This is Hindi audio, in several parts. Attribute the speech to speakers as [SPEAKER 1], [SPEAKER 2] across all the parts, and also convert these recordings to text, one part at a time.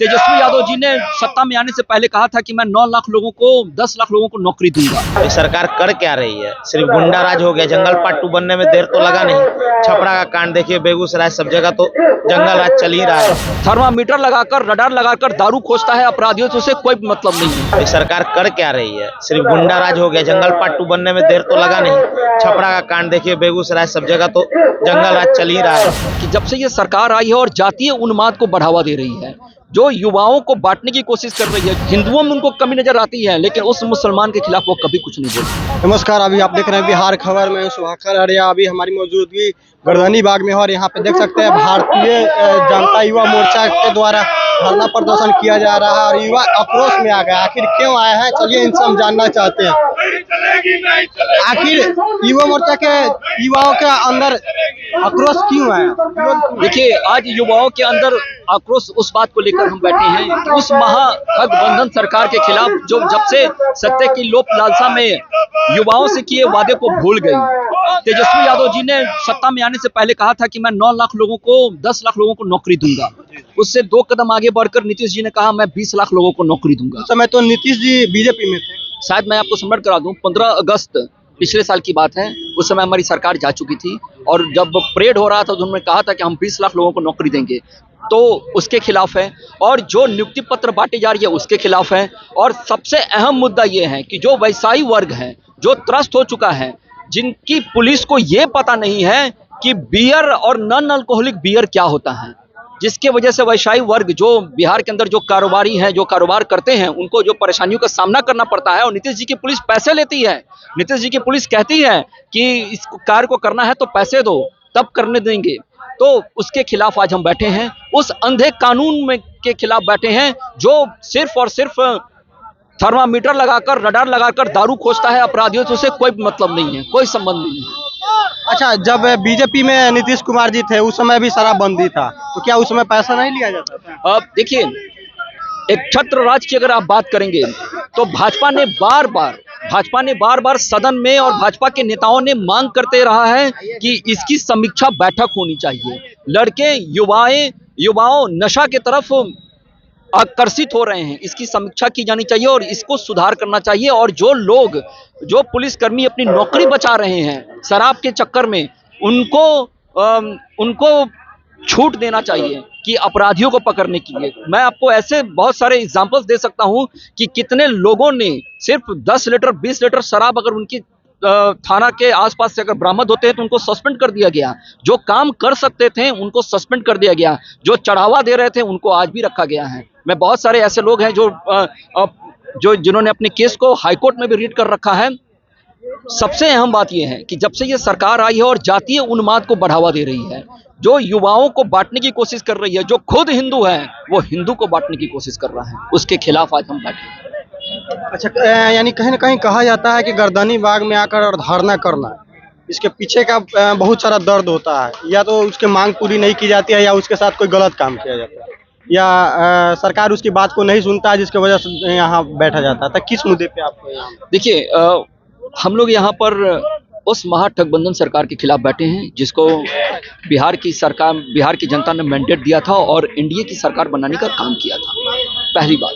[SPEAKER 1] तेजस्वी यादव जी ने सत्ता में आने से पहले कहा था कि मैं 9 लाख लोगों को 10 लाख लोगों को नौकरी दूंगा।
[SPEAKER 2] ये सरकार कर क्या रही है? सिर्फ गुंडा राज हो गया। जंगल पार्ट 2 बनने में देर तो लगा नहीं। छपरा का कांड देखिए, बेगूसराय, सब जगह तो जंगल राज चल ही रहा है।
[SPEAKER 1] थर्मामीटर लगाकर, रडार लगाकर दारू खोजता है अपराधियों से, उसे कोई मतलब नहीं है।
[SPEAKER 2] ये सरकार कर क्या रही है? सिर्फ गुंडा राज हो गया। जंगल पार्ट 2 बनने में देर तो लगा नहीं। छपरा का कांड देखिए, बेगूसराय, सब जगह तो जंगल राज चल ही रहा है।
[SPEAKER 1] कि जब से ये सरकार आई है और जातीय उन्माद को बढ़ावा दे रही है, जो युवाओं को बांटने की कोशिश कर रही है, हिंदुओं में उनको कमी नजर आती है, लेकिन उस मुसलमान के खिलाफ वो कभी कुछ नहीं बोलते।
[SPEAKER 3] नमस्कार, अभी आप देख रहे हैं बिहार खबर में सुहाकर अरिया। अभी हमारी मौजूदगी गर्दनी बाग में है और यहाँ पे देख सकते हैं भारतीय जनता युवा मोर्चा के द्वारा धरना प्रदर्शन किया जा रहा है और युवा आक्रोश में आ गया। आखिर क्यों आए हैं, चलिए इनसे हम जानना चाहते हैं। आखिर युवा मोर्चा के युवाओं के अंदर आक्रोश क्यों आया?
[SPEAKER 1] देखिए, आज युवाओं के अंदर आक्रोश उस बात को लेकर हम बैठे हैं कि उस महागठबंधन सरकार के खिलाफ जो जब से सत्य की लोभ लालसा में युवाओं से किए वादे को भूल गई। तेजस्वी यादव जी ने सत्ता में आने से पहले कहा था कि मैं 9 लाख लोगों को 10 लाख लोगों को नौकरी दूंगा। उससे 2 कदम आगे बढ़कर नीतीश जी ने कहा मैं 20 लाख लोगों को नौकरी दूंगा।
[SPEAKER 3] उस समय तो नीतीश जी बीजेपी में थे।
[SPEAKER 1] शायद मैं आपको स्मरण करा दूं, 15 अगस्त पिछले साल की बात है। उस समय हमारी सरकार जा चुकी थी और जब परेड हो रहा था तो उन्होंने कहा था कि हम 20 लाख लोगों को नौकरी देंगे, तो उसके खिलाफ है। और जो नियुक्ति पत्र बांटी जा रही है उसके खिलाफ है। और सबसे अहम मुद्दा ये है कि जो वैसाई वर्ग है, जो त्रस्त हो चुका है, जिनकी पुलिस को ये पता नहीं है कि बियर और नॉन अल्कोहलिक बियर क्या होता है, जिसके वजह से वैश्याई वर्ग जो बिहार के अंदर जो कारोबारी हैं, जो कारोबार करते हैं, उनको जो परेशानियों का सामना करना पड़ता है। और नीतीश जी की पुलिस पैसे लेती है। नीतीश जी की पुलिस कहती है कि इस कार्य को करना है तो पैसे दो, तब करने देंगे। तो उसके खिलाफ आज हम बैठे हैं, उस अंधे कानून में के खिलाफ बैठे हैं जो सिर्फ और सिर्फ थर्मामीटर लगाकर, रडार लगाकर दारू खोजता है अपराधियों से, उसे कोई मतलब नहीं है, कोई संबंध नहीं है।
[SPEAKER 3] अच्छा, जब बीजेपी में नीतीश कुमार जी थे उस समय भी शराबबंदी था, तो क्या उस समय पैसा नहीं लिया जाता था?
[SPEAKER 1] अब देखिए, एक छत्र राज की अगर आप बात करेंगे तो भाजपा ने बार बार सदन में और भाजपा के नेताओं ने मांग करते रहा है कि इसकी समीक्षा बैठक होनी चाहिए। लड़के युवाओं नशा के तरफ आकर्षित हो रहे हैं, इसकी समीक्षा की जानी चाहिए और इसको सुधार करना चाहिए। और जो पुलिसकर्मी अपनी नौकरी बचा रहे हैं शराब के चक्कर में, उनको छूट देना चाहिए कि अपराधियों को पकड़ने के लिए। मैं आपको ऐसे बहुत सारे एग्जांपल्स दे सकता हूं कि कितने लोगों ने सिर्फ 10 लीटर 20 लीटर शराब अगर उनकी थाना के आसपास से अगर बरामद होते हैं तो उनको सस्पेंड कर दिया गया। जो काम कर सकते थे उनको सस्पेंड कर दिया गया, जो चढ़ावा दे रहे थे उनको आज भी रखा गया है। मैं बहुत सारे ऐसे लोग हैं जिन्होंने अपने केस को हाईकोर्ट में भी रीड कर रखा है। सबसे अहम बात यह है कि जब से ये सरकार आई है और जातीय उन्माद को बढ़ावा दे रही है, जो युवाओं को बांटने की कोशिश कर रही है, जो खुद हिंदू है वो हिंदू को बांटने की कोशिश कर रहा है, उसके खिलाफ आज हम बैठे हैं।
[SPEAKER 3] अच्छा, यानी कहीं ना कहीं कहा जाता है कि गर्दनी बाग में आकर और धरना करना, इसके पीछे का बहुत सारा दर्द होता है। या तो उसकी मांग पूरी नहीं की जाती है, या उसके साथ कोई गलत काम किया जाता है, या सरकार उसकी बात को नहीं सुनता है, जिसकी वजह से यहाँ बैठा जाता है। तो किस मुद्दे पे आपको यहाँ?
[SPEAKER 1] देखिए, हम लोग यहाँ पर उस महागठबंधन सरकार के खिलाफ बैठे हैं जिसको बिहार की जनता ने मैंडेट दिया था और एनडीए की सरकार बनाने का काम किया था। पहली बात।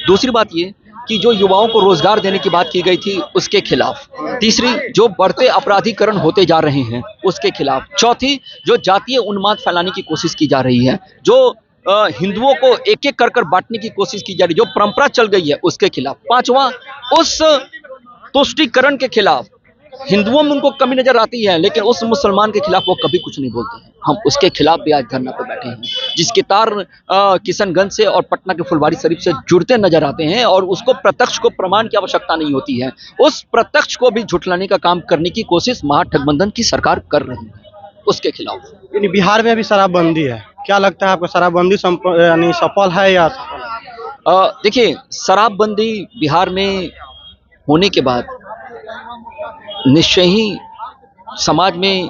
[SPEAKER 1] दूसरी बात ये कि जो युवाओं को रोजगार देने की बात की गई थी उसके खिलाफ। तीसरी, जो बढ़ते अपराधीकरण होते जा रहे हैं उसके खिलाफ। चौथी, जो जातीय उन्माद फैलाने की कोशिश की जा रही है, जो हिंदुओं को एक एक कर बांटने की कोशिश की जा रही है, जो परंपरा चल गई है उसके खिलाफ। पांचवा, उस तुष्टीकरण के खिलाफ। हिंदुओं में उनको कमी नजर आती है, लेकिन उस मुसलमान के खिलाफ वो कभी कुछ नहीं बोलते हैं। हम उसके खिलाफ भी आज धरना पर बैठे हैं, जिसके तार किशनगंज से और पटना के फुलवारी शरीफ से जुड़ते नजर आते हैं और उसको प्रत्यक्ष को प्रमाण की आवश्यकता नहीं होती है। उस प्रत्यक्ष को भी झुठलाने का काम करने की कोशिश महागठबंधन की सरकार कर रही है, उसके खिलाफ।
[SPEAKER 3] यानी बिहार में अभी शराबबंदी है, क्या लगता है आपको? शराबबंदी यानी सफल है या असफल?
[SPEAKER 1] देखिए, शराबबंदी बिहार में होने के बाद निश्चय ही समाज में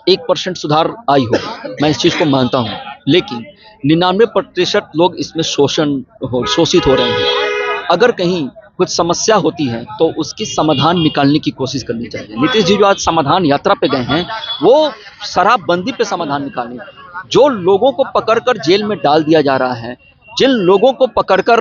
[SPEAKER 1] 1% सुधार आई होगी, मैं इस चीज को मानता हूं। लेकिन 99% लोग इसमें शोषित हो रहे हैं। अगर कहीं कुछ समस्या होती है तो उसकी समाधान निकालने की कोशिश करनी चाहिए। नीतीश जी जो आज समाधान यात्रा पे गए हैं वो शराबबंदी पे समाधान निकालने। जो लोगों को पकड़कर जेल में डाल दिया जा रहा है, जिन लोगों को पकड़कर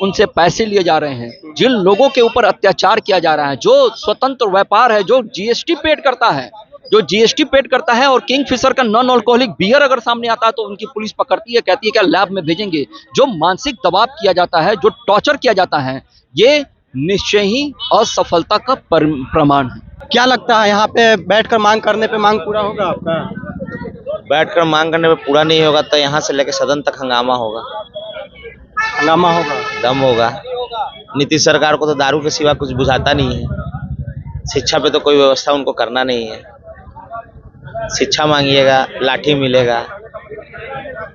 [SPEAKER 1] उनसे पैसे लिए जा रहे हैं, जिन लोगों के ऊपर अत्याचार किया जा रहा है, जो स्वतंत्र व्यापार है, जो जीएसटी पेड करता है, और किंगफिशर का नॉन अल्कोहलिक बियर अगर सामने आता है तो उनकी पुलिस पकड़ती है, कहती है कि लैब में भेजेंगे। जो मानसिक दबाव किया जाता है, जो टॉर्चर किया जाता है, ये निश्चय ही असफलता का प्रमाण है।
[SPEAKER 3] क्या लगता है यहाँ पे बैठकर मांग करने पे मांग पूरा होगा आपका?
[SPEAKER 2] बैठकर मांग करने में पूरा नहीं होगा तो यहाँ से लेकर सदन तक हंगामा होगा,
[SPEAKER 3] हंगामा होगा,
[SPEAKER 2] दम होगा। नीतीश सरकार को तो दारू के सिवा कुछ बुझाता नहीं है, शिक्षा पे तो कोई व्यवस्था उनको करना नहीं है। शिक्षा मांगिएगा लाठी मिलेगा,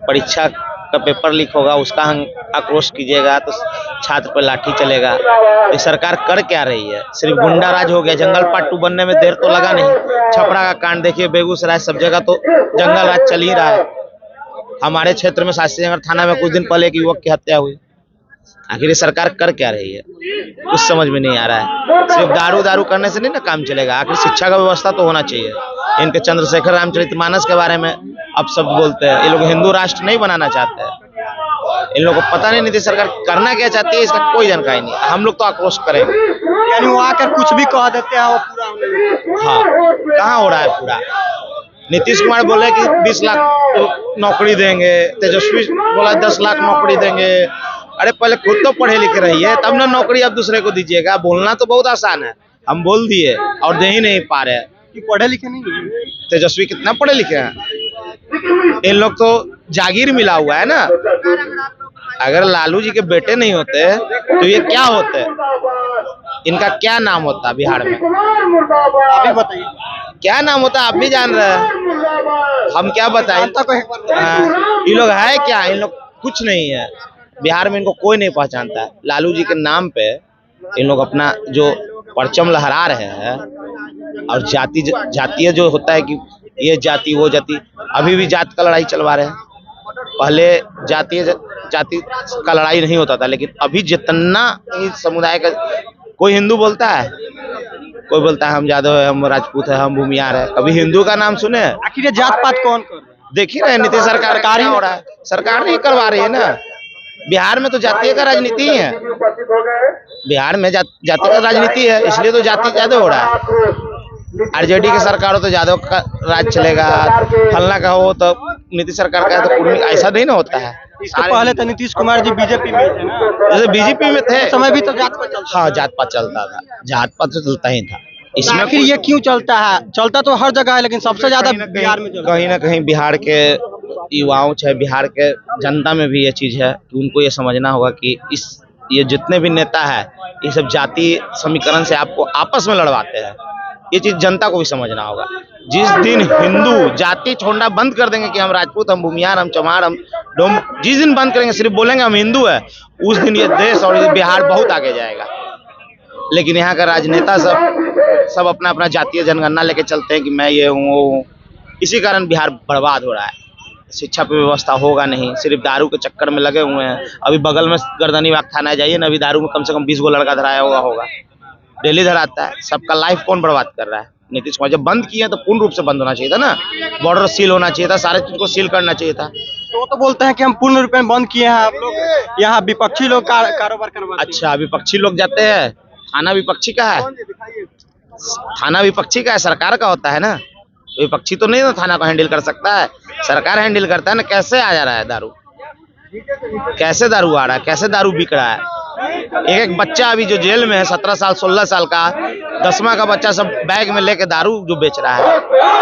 [SPEAKER 2] परीक्षा का पेपर लीक होगा उसका आक्रोश कीजिएगा तो छात्र पर लाठी चलेगा। ये सरकार कर क्या रही है? सिर्फ गुंडा राज हो गया। जंगल पार्ट 2 बनने में देर तो लगा नहीं। छपरा का कांड देखिए, बेगूसराय, सब जगह तो जंगल राज चल ही रहा है। हमारे क्षेत्र में शास्त्रीनगर थाना में कुछ दिन पहले एक युवक की हत्या हुई। आखिर ये सरकार कर क्या रही है? कुछ समझ में नहीं आ रहा है। सिर्फ दारू करने से नहीं ना काम चलेगा, आखिर शिक्षा का व्यवस्था तो होना चाहिए। इनके चंद्रशेखर रामचरितमानस के बारे में अब सब बोलते हैं। ये लोग हिंदू राष्ट्र नहीं बनाना चाहते हैं। इन लोगों को पता नहीं नीतीश सरकार करना क्या चाहती है, इसका कोई जानकारी नहीं। हम लोग तो आक्रोश करेंगे।
[SPEAKER 3] यानी वो आकर कुछ भी कह देते हैं वो पूरा होने।
[SPEAKER 2] हाँ, कहाँ हो रहा है पूरा? नीतीश कुमार बोले कि 20 लाख नौकरी देंगे, तेजस्वी बोला 10 लाख नौकरी देंगे। अरे पहले खुद तो पढ़े लिखे रहिए, तब ना नौकरी आप दूसरे को दीजिएगा। बोलना तो बहुत आसान है, हम बोल दिए और दे ही नहीं पा रहे।
[SPEAKER 3] कि पढ़े लिखे नहीं है?
[SPEAKER 2] तेजस्वी कितना पढ़े लिखे हैं? इन लोग तो जागीर मिला हुआ है ना। अगर लालू जी के बेटे नहीं होते तो ये क्या होते? इनका क्या नाम होता बिहार में?
[SPEAKER 3] अभी बताइए
[SPEAKER 2] क्या नाम होता, आप भी जान रहे हैं, हम क्या बताएं? ये लोग है क्या? इन लोग कुछ नहीं है। बिहार में इनको कोई नहीं पहचानता है। लालू जी के नाम पे इन लोग अपना जो परचम लहरा रहे हैं, और जातीय जो होता है कि ये जाति वो जाति, अभी भी जात का लड़ाई चलवा रहे हैं। पहले जाति का लड़ाई नहीं होता था, लेकिन अभी जितना समुदाय का कोई हिंदू बोलता है, कोई बोलता है हम यादव है, हम राजपूत है, हम भूमियार है। कभी हिंदू का नाम सुने?
[SPEAKER 3] आखिर ये जात पात कौन कर रहा है?
[SPEAKER 2] देख ही रहे नीतीश सरकार ही हो रहा है। सरकार नहीं करवा रही है ना। बिहार में तो जातीय का राजनीति ही है। बिहार में जाति का राजनीति है, इसलिए तो जाति ज्यादा हो रहा है। आरजेडी की सरकार हो तो यादव का राज चलेगा, फलना का हो तो नीतीश सरकार का है तो कुर्मी। ऐसा नहीं ना होता है।
[SPEAKER 3] इससे पहले तो नीतीश कुमार जी बीजेपी में थे ना।
[SPEAKER 2] जैसे बीजेपी में थे,
[SPEAKER 3] समय भी तो जात पात चलता।
[SPEAKER 2] हाँ, जात पात चलता था, जात पात तो चलता ही था। इसमें
[SPEAKER 3] आखिर ये क्यों चलता है? चलता तो हर जगह है, लेकिन सबसे ज्यादा बिहार में
[SPEAKER 2] कहीं ना कहीं बिहार के युवाओं चाहे बिहार के जनता में भी ये चीज है कि उनको ये समझना होगा कि ये जितने भी नेता है, ये सब जाति समीकरण से आपको आपस में लड़वाते हैं। ये चीज जनता को भी समझना होगा। जिस दिन हिंदू जाति छोड़ना बंद कर देंगे कि हम राजपूत, हम भूमियार, हम चमार, हम डोम, जिस दिन बंद करेंगे, सिर्फ बोलेंगे हम हिंदू है, उस दिन ये देश और ये बिहार बहुत आगे जाएगा। लेकिन यहाँ का राजनेता सब अपना अपना जातीय जनगणना लेके चलते हैं कि मैं ये हूँ वो हूँ। इसी कारण बिहार बर्बाद हो रहा है। शिक्षा पे व्यवस्था होगा नहीं, सिर्फ दारू के चक्कर में लगे हुए हैं। अभी बगल में गर्दनी बाग थाना जाइए ना, अभी दारू में कम से कम 20 गो लड़का धराया हुआ होगा। डेली धराता है। सबका लाइफ कौन बर्बाद कर रहा है? नीतीश कुमार। जब बंद किए तो पूर्ण रूप से बंद होना चाहिए था ना। बॉर्डर सील होना चाहिए था, सारे चीज को सील करना चाहिए था।
[SPEAKER 3] तो वो तो बोलते हैं कि हम पूर्ण रूप में बंद किए हैं। आप लोग यहाँ विपक्षी लोग कारोबार करवाते हैं।
[SPEAKER 2] अच्छा, विपक्षी लोग जाते हैं। थाना विपक्षी का है? थाना विपक्षी का है, सरकार का होता है ना। विपक्षी तो नहीं ना थाना को हैंडल कर सकता है, सरकार हैंडल करता है ना। कैसे आ जा रहा है दारू? कैसे दारू आ रहा है? कैसे दारू बिक रहा है? एक बच्चा अभी जो जेल में है, 17 साल 16 साल का, 10वां का बच्चा सब बैग में लेके दारू जो बेच रहा है।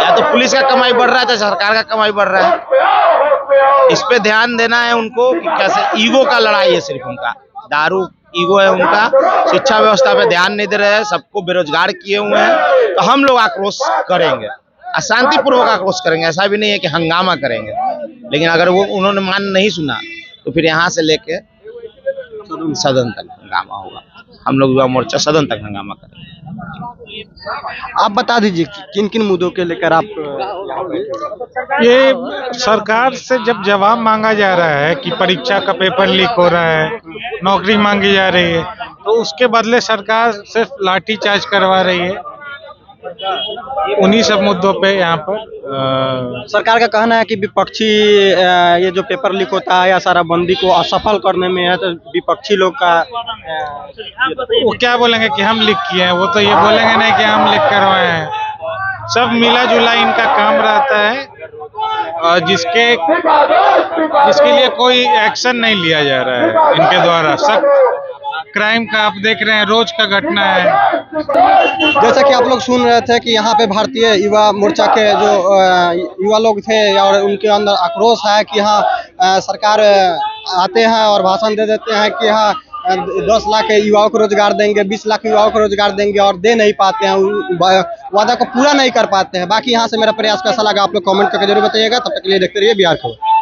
[SPEAKER 2] या तो पुलिस का कमाई बढ़ रहा है, तो सरकार का कमाई बढ़ रहा है। इस पे ध्यान देना है उनको कि कैसे ईगो का लड़ाई है सिर्फ उनका। दारू ईगो है उनका। शिक्षा व्यवस्था पे ध्यान नहीं दे रहे हैं, सबको बेरोजगार किए हुए हैं। तो हम लोग आक्रोश करेंगे, अशांतिपूर्वक आक्रोश करेंगे। ऐसा भी नहीं है कि हंगामा करेंगे। लेकिन अगर वो उन्होंने मान नहीं सुना तो फिर यहाँ से लेके सदन तक हंगामा होगा। हम लोग युवा मोर्चा सदन तक हंगामा करेंगे।
[SPEAKER 3] आप बता दीजिए किन किन मुद्दों के लेकर आप
[SPEAKER 4] ये सरकार से जब जवाब मांगा जा रहा है कि परीक्षा का पेपर लीक हो रहा है, नौकरी मांगी जा रही है, तो उसके बदले सरकार सिर्फ लाठीचार्ज करवा रही है। उन्हीं सब मुद्दों पे यहाँ पर
[SPEAKER 3] सरकार का कहना है कि विपक्षी ये जो पेपर लीक होता है या सारा बंदी को असफल करने में है, तो विपक्षी लोग का
[SPEAKER 4] वो क्या बोलेंगे कि हम लिख किए हैं, वो तो ये बोलेंगे नहीं कि हम लिख करवाए हैं। सब मिला जुला इनका काम रहता है और जिसके लिए कोई एक्शन नहीं लिया जा रहा है इनके द्वारा। सब क्राइम का आप देख रहे हैं, रोज का घटना है।
[SPEAKER 3] जैसा कि आप लोग सुन रहे थे कि यहाँ पे भारतीय युवा मोर्चा के जो युवा लोग थे और उनके अंदर आक्रोश है कि यहाँ सरकार आते हैं और भाषण दे देते हैं कि यहाँ 10 लाख युवाओं को रोजगार देंगे, 20 लाख युवाओं को रोजगार देंगे और दे नहीं पाते हैं, वादा को पूरा नहीं कर पाते हैं। बाकी यहाँ से मेरा प्रयास कैसा लगा आप लोग कमेंट करके जरूर बताइएगा। तब तक के लिए देखते रहिए बिहार खबर।